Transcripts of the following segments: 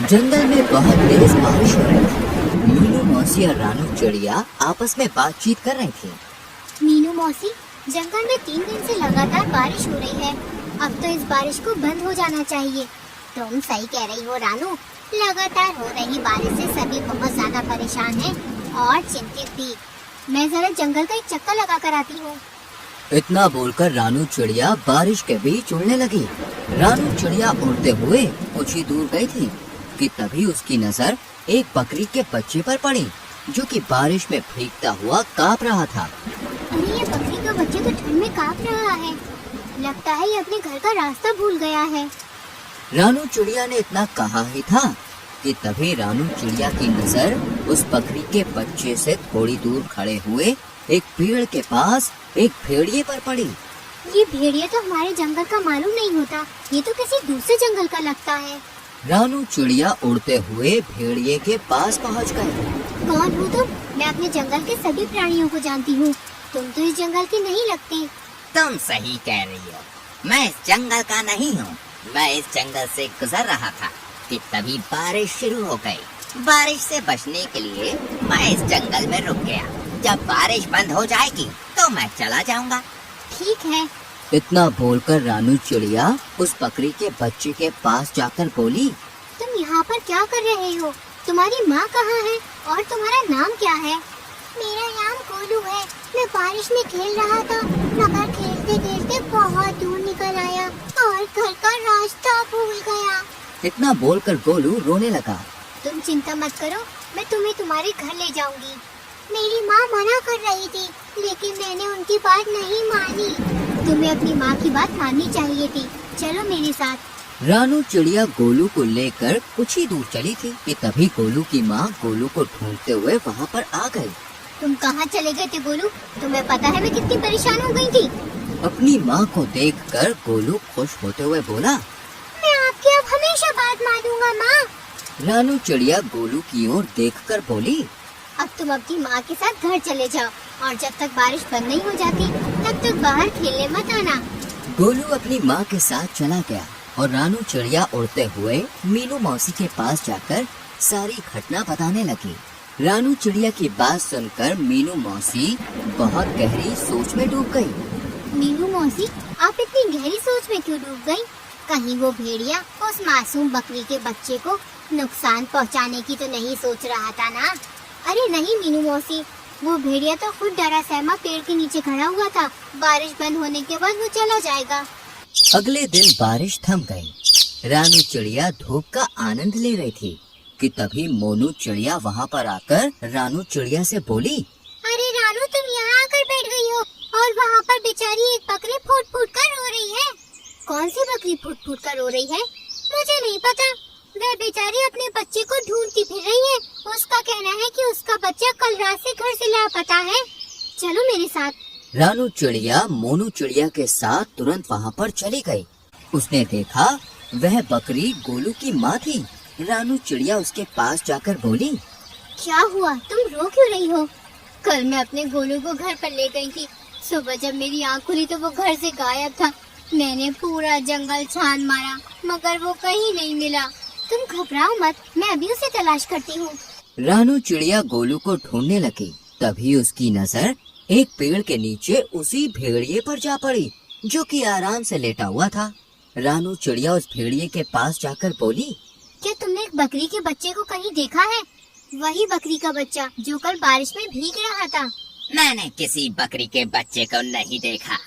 जंगल में बहुत तेज बारिश हो रही थी। मीनू मौसी और रानू चिड़िया आपस में बातचीत कर रही थी। मीनू मौसी, जंगल में 3 दिन से लगातार बारिश हो रही है। अब तो इस बारिश को बंद हो जाना चाहिए। तुम सही कह रही हो रानू, लगातार हो रही बारिश से सभी बहुत ज्यादा परेशान हैं और चिंतित भी। मैं जरा जंगल का एक चक्कर लगा कर आती हूँ। इतना बोलकर रानू चिड़िया बारिश के बीच उड़ने लगी। रानू चिड़िया उड़ते हुए कुछ ही दूर गई थी कि तभी उसकी नजर एक बकरी के बच्चे पर पड़ी, जो कि बारिश में भीगता हुआ कांप रहा था। अरे ये बकरी का बच्चा तो ठंड में कांप रहा है। लगता है ये अपने घर का रास्ता भूल गया है। रानू चिड़िया ने इतना कहा ही था कि तभी रानू चिड़िया की नजर उस बकरी के बच्चे से थोड़ी दूर खड़े हुए एक पेड़ के पास एक भेड़िए पर पड़ी। ये भेड़िया तो हमारे जंगल का मालूम नहीं होता, ये तो किसी दूसरे जंगल का लगता है। रानू चिड़िया उड़ते हुए भेड़िए के पास पहुंच गए। कौन हो तुम? मैं अपने जंगल के सभी प्राणियों को जानती हूँ। तुम तो इस जंगल की नहीं लगती। तुम सही कह रही हो, मैं इस जंगल का नहीं हूँ। मैं इस जंगल से गुजर रहा था कि तभी बारिश शुरू हो गई। बारिश से बचने के लिए मैं इस जंगल में रुक गया। जब बारिश बंद हो जाएगी तो मैं चला जाऊंगा। ठीक है। इतना बोलकर रानू चिड़िया उस बकरी के बच्चे के पास जाकर बोली, तुम यहाँ पर क्या कर रहे हो? तुम्हारी माँ कहाँ है और तुम्हारा नाम क्या है? मेरा नाम गोलू है। मैं बारिश में खेल रहा था, मगर खेलते खेलते बहुत दूर निकल आया और घर का रास्ता भूल गया। इतना बोलकर गोलू रोने लगा। तुम चिंता मत करो, मैं तुम्हें तुम्हारे घर ले जाऊंगी। मेरी माँ मना कर रही थी, लेकिन मैंने उनकी बात नहीं मानी। तुम्हें अपनी माँ की बात माननी चाहिए थी। चलो मेरे साथ। रानू चिड़िया गोलू को लेकर कुछ ही दूर चली थी कि तभी गोलू की माँ गोलू को ढूंढते हुए वहाँ पर आ गई। तुम कहाँ चले गए थे गोलू? तुम्हें पता है मैं कितनी परेशान हो गई थी। अपनी माँ को देखकर गोलू खुश होते हुए बोला, मैं आपकी अब हमेशा बात मानूंगा माँ। रानू चिड़िया गोलू की ओर देखकर बोली, अब तुम अपनी माँ के साथ घर चले जाओ और जब तक बारिश बंद नहीं हो जाती तब तक बाहर खेलने मत आना। गोलू अपनी माँ के साथ चला गया और रानू चिड़िया उड़ते हुए मीनू मौसी के पास जाकर सारी घटना बताने लगी। रानू चिड़िया की बात सुनकर मीनू मौसी बहुत गहरी सोच में डूब गई। मीनू मौसी, आप इतनी गहरी सोच में क्यों डूब गई? कहीं वो भेड़िया उस मासूम बकरी के बच्चे को नुकसान पहुंचाने की तो नहीं सोच रहा था ना? अरे नहीं मीनू मौसी, वो भेड़िया तो खुद डरा सहमा पेड़ के नीचे खड़ा हुआ था। बारिश बंद होने के बाद वो चला जाएगा। अगले दिन बारिश थम गई। रानू चिड़िया धूप का आनंद ले रही थी कि तभी मोनू चिड़िया वहाँ पर आकर रानू चिड़िया से बोली, अरे रानू, तुम यहाँ आकर बैठ गई हो और वहाँ पर बेचारी एक बकरी फूट फूट कर रो रही है। कौन सी बकरी फूट फूट कर रो रही है? मुझे नहीं पता। वह बेचारी अपने बच्चे को ढूंढती फिर रही है। उसका कहना है कि उसका बच्चा कल रात से घर से लापता है। चलो मेरे साथ। रानू चिड़िया मोनू चिड़िया के साथ तुरंत वहाँ पर चली गई। उसने देखा वह बकरी गोलू की माँ थी। रानू चिड़िया उसके पास जाकर बोली, क्या हुआ? तुम रो क्यों रही हो? कल मैं अपने गोलू को घर पर ले गई थी। सुबह जब मेरी आँख खुली तो वो घर से गायब था। मैंने पूरा जंगल छान मारा मगर वो कहीं नहीं मिला। तुम घबराओ मत, मैं अभी उसे तलाश करती हूँ। रानू चिड़िया गोलू को ढूंढने लगी। तभी उसकी नजर एक पेड़ के नीचे उसी भेड़िए पर जा पड़ी, जो कि आराम से लेटा हुआ था। रानू चिड़िया उस भेड़िए के पास जाकर बोली, क्या तुमने एक बकरी के बच्चे को कहीं देखा है? वही बकरी का बच्चा जो कल बारिश में भीग रहा था। मैंने किसी बकरी के बच्चे को नहीं देखा।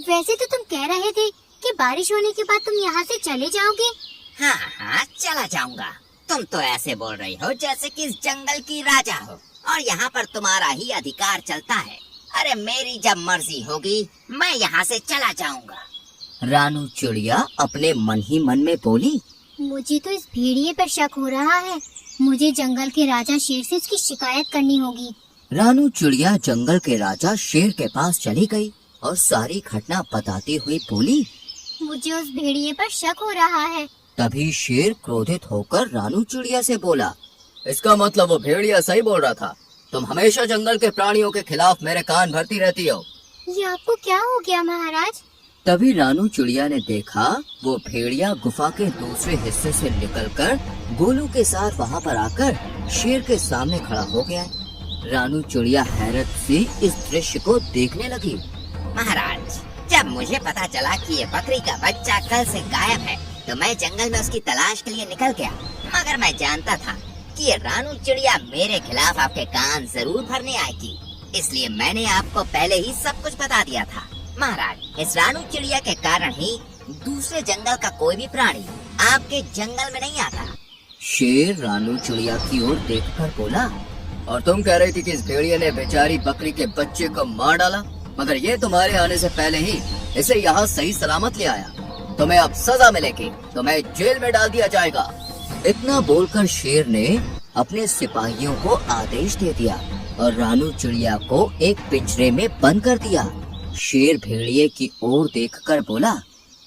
वैसे तो तुम कह रहे थे कि बारिश होने के बाद तुम यहाँ से चले जाओगे। हाँ हाँ, चला जाऊंगा। तुम तो ऐसे बोल रही हो जैसे कि इस जंगल की राजा हो और यहाँ पर तुम्हारा ही अधिकार चलता है। अरे मेरी जब मर्जी होगी मैं यहाँ से चला जाऊंगा। रानू चिड़िया अपने मन ही मन में बोली, मुझे तो इस भेड़िए पर शक हो रहा है। मुझे जंगल के राजा शेर से इसकी शिकायत करनी होगी। रानू चिड़िया जंगल के राजा शेर के पास चली गई और सारी घटना बताती हुई बोली, मुझे उस भेड़िए पर शक हो रहा है। तभी शेर क्रोधित होकर रानू चिड़िया से बोला, इसका मतलब वो भेड़िया सही बोल रहा था। तुम हमेशा जंगल के प्राणियों के खिलाफ मेरे कान भरती रहती हो। ये आपको क्या हो गया महाराज? तभी रानू चिड़िया ने देखा वो भेड़िया गुफा के दूसरे हिस्से से निकलकर गोलू के साथ वहाँ पर आकर शेर के सामने खड़ा हो गया। रानू चिड़िया हैरत से इस दृश्य को देखने लगी। महाराज, जब मुझे पता चला कि ये बकरी का बच्चा कल से गायब है तो मैं जंगल में उसकी तलाश के लिए निकल गया। मगर मैं जानता था कि ये रानू चिड़िया मेरे खिलाफ आपके कान जरूर भरने आएगी, इसलिए मैंने आपको पहले ही सब कुछ बता दिया था। महाराज, इस रानू चिड़िया के कारण ही दूसरे जंगल का कोई भी प्राणी आपके जंगल में नहीं आता। शेर रानू चिड़िया की ओर देखकर बोला, और तुम कह रही थी कि इस भेड़िए ने बेचारी बकरी के बच्चे को मार डाला, मगर ये तुम्हारे आने से पहले ही इसे यहाँ सही सलामत ले आया। तुम्हें अब सजा मिलेगी, तुम्हें जेल में डाल दिया जाएगा। इतना बोलकर शेर ने अपने सिपाहियों को आदेश दे दिया और रानू चिड़िया को एक पिंजरे में बंद कर दिया। शेर भेड़िए की ओर देखकर बोला,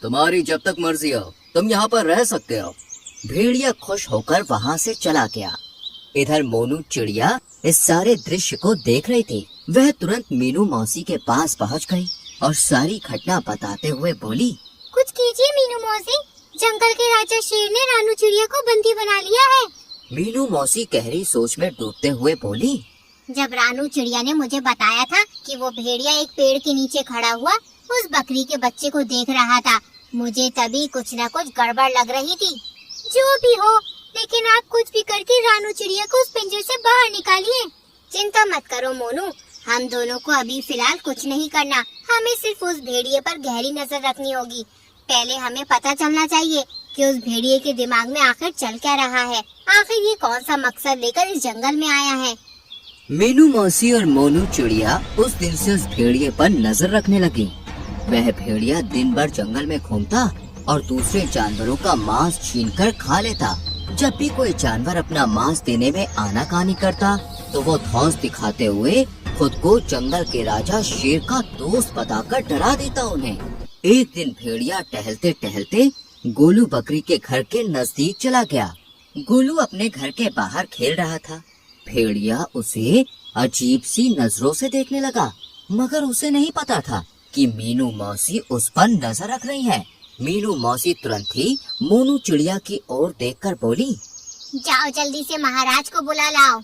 तुम्हारी जब तक मर्जी हो तुम यहाँ पर रह सकते हो। भेड़िया खुश होकर वहाँ से चला गया। इधर मोनू चिड़िया इस सारे दृश्य को देख रही थी। वह तुरंत मीनू मौसी के पास पहुँच गई और सारी घटना बताते हुए बोली, कुछ कीजिए मीनू मौसी, जंगल के राजा शेर ने रानू चिड़िया को बंदी बना लिया है। मीनू मौसी गहरी सोच में डूबते हुए बोली, जब रानू चिड़िया ने मुझे बताया था कि वो भेड़िया एक पेड़ के नीचे खड़ा हुआ उस बकरी के बच्चे को देख रहा था, मुझे तभी कुछ न कुछ गड़बड़ लग रही थी। जो भी हो, लेकिन आप कुछ भी करके रानू चिड़िया को उस पिंजरे से बाहर निकालिए। चिंता मत करो मोनू, हम दोनों को अभी फिलहाल कुछ नहीं करना, हमें सिर्फ उस भेड़िए पर गहरी नजर रखनी होगी। पहले हमें पता चलना चाहिए कि उस भेड़िए के दिमाग में आखिर चल क्या रहा है, आखिर ये कौन सा मकसद लेकर इस जंगल में आया है। मीनू मौसी और मोनू चिड़िया उस दिन से उस भेड़िए पर नजर रखने लगी। वह भेड़िया दिन भर जंगल में घूमता और दूसरे जानवरों का मांस छीनकर खा लेता। जब भी कोई जानवर अपना मांस देने में आनाकानी करता तो वो धौंस दिखाते हुए खुद को जंगल के राजा शेर का दोस्त बताकर डरा देता उन्हें। एक दिन भेड़िया टहलते टहलते गोलू बकरी के घर के नजदीक चला गया। गोलू अपने घर के बाहर खेल रहा था। भेड़िया उसे अजीब सी नजरों से देखने लगा, मगर उसे नहीं पता था कि मीनू मौसी उस पर नजर रख रही है। मीनू मौसी तुरंत ही मोनू चिड़िया की ओर देखकर बोली, जाओ जल्दी से महाराज को बुला लाओ।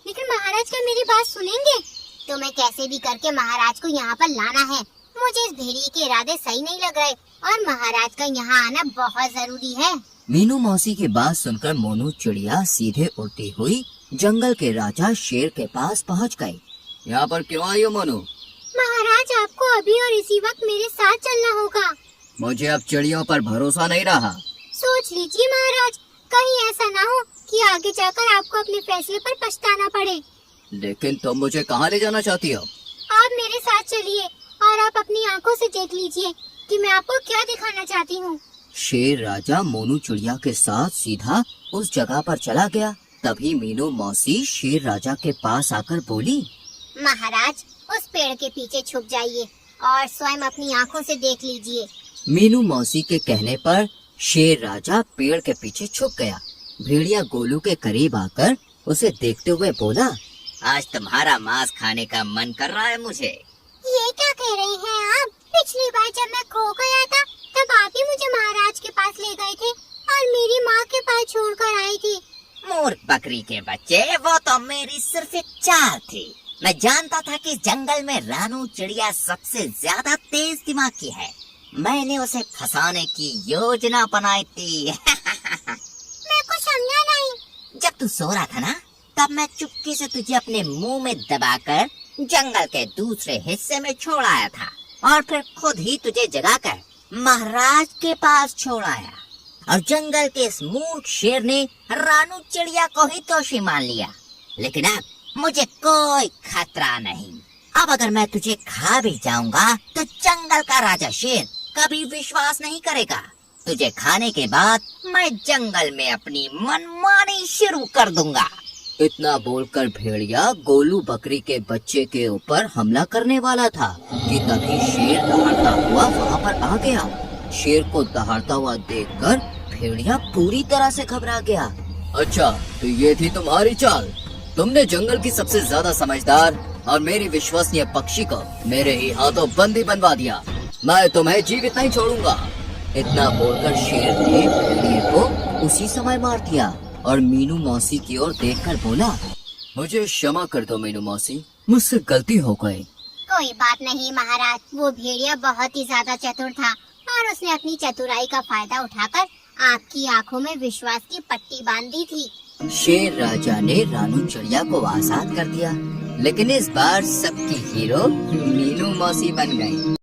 लेकिन महाराज क्या मेरी बात सुनेंगे? तुम्हें कैसे भी करके महाराज को यहाँ पर लाना है। मुझे इस भेड़िए के इरादे सही नहीं लग रहे और महाराज का यहाँ आना बहुत जरूरी है। मीनू मौसी की बात सुनकर मोनू चिड़िया सीधे उड़ती हुई जंगल के राजा शेर के पास पहुँच गई। यहाँ पर क्यों आई हो मोनू? महाराज, आपको अभी और इसी वक्त मेरे साथ चलना होगा। मुझे अब चिड़ियों पर भरोसा नहीं रहा। सोच लीजिए महाराज, कहीं ऐसा ना हो कि आगे जाकर आपको अपने फैसले पर पछताना पड़े। लेकिन तुम मुझे कहाँ ले जाना चाहती हो? आप मेरे साथ चलिए और आप अपनी आंखों से देख लीजिए कि मैं आपको क्या दिखाना चाहती हूँ। शेर राजा मोनू चिड़िया के साथ सीधा उस जगह पर चला गया। तभी मीनू मौसी शेर राजा के पास आकर बोली, महाराज, उस पेड़ के पीछे छुप जाइए और स्वयं अपनी आंखों से देख लीजिए। मीनू मौसी के कहने पर शेर राजा पेड़ के पीछे छुप गया। भेड़िया गोलू के करीब आकर उसे देखते हुए बोला, आज तुम्हारा मांस खाने का मन कर रहा है मुझे। ये क्या कह रहे हैं आप? पिछली बार जब मैं खो गया था तब आप ही मुझे महाराज के पास ले गए थे और मेरी माँ के पास छोड़कर आई थी। मूर्ख बकरी के बच्चे, वो तो मेरी सिर्फ एक चाल थी। मैं जानता था कि इस जंगल में रानू चिड़िया सबसे ज्यादा तेज दिमाग की है। मैंने उसे फंसाने की योजना बनाई थी। मैं कुछ समझा नहीं। जब तू सो रहा था ना, तब मैं चुपके से तुझे अपने मुंह में दबाकर जंगल के दूसरे हिस्से में छोड़ आया था और फिर खुद ही तुझे जगाकर महाराज के पास छोड़ आया। और जंगल के इस मूर्ख शेर ने रानू चिड़िया को ही दोषी मान लिया। लेकिन अब मुझे कोई खतरा नहीं। अब अगर मैं तुझे खा भी जाऊंगा तो जंगल का राजा शेर कभी विश्वास नहीं करेगा। तुझे खाने के बाद मैं जंगल में अपनी मनमानी शुरू कर दूंगा। इतना बोलकर भेड़िया गोलू बकरी के बच्चे के ऊपर हमला करने वाला था कि तभी शेर दहाड़ता हुआ वहाँ पर आ गया। शेर को दहाड़ता हुआ देखकर भेड़िया पूरी तरह से घबरा गया। अच्छा, तो ये थी तुम्हारी चाल? तुमने जंगल की सबसे ज्यादा समझदार और मेरी विश्वसनीय पक्षी को मेरे ही हाथों बंदी बनवा दिया। मैं तुम्हें जीवित नहीं छोड़ूंगा। इतना बोलकर शेर ने भेड़िए को उसी समय मार दिया। और मीनू मौसी की ओर देखकर बोला, मुझे क्षमा कर दो मीनू मौसी, मुझसे गलती हो गई। कोई बात नहीं महाराज, वो भेड़िया बहुत ही ज्यादा चतुर था और उसने अपनी चतुराई का फायदा उठाकर आपकी आंखों में विश्वास की पट्टी बांध दी थी। शेर राजा ने रानू चिड़िया को आजाद कर दिया, लेकिन इस बार सबकी हीरो मीनू मौसी बन गई।